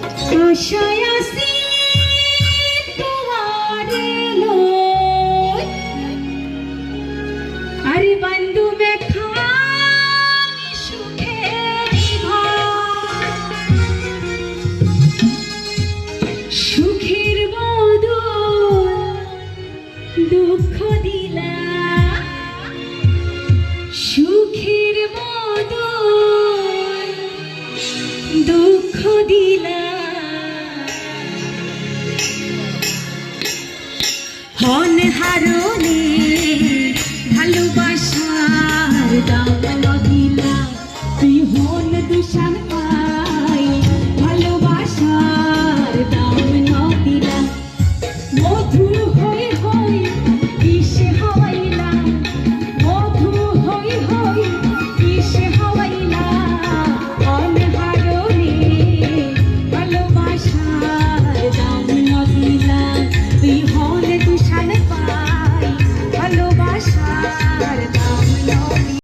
আশায় আসি তোমারে লই আরে বন্ধু মেখা সুখের ঘর সুখের বদল দুঃখ দিলা সুখের বদল দুঃখ দিলা হন হারনে ভালোবাসার দাম দিলা তুই হন দুশান পাই ভালোবাসার দাম দিলা মধু হই হই কিসে হওয়াইলা মধু হই হই কিসে হওয়াইলা হন হারনে ভালোবাসার দাম দিলা তুই হন দুশান পাই ভালোবাসা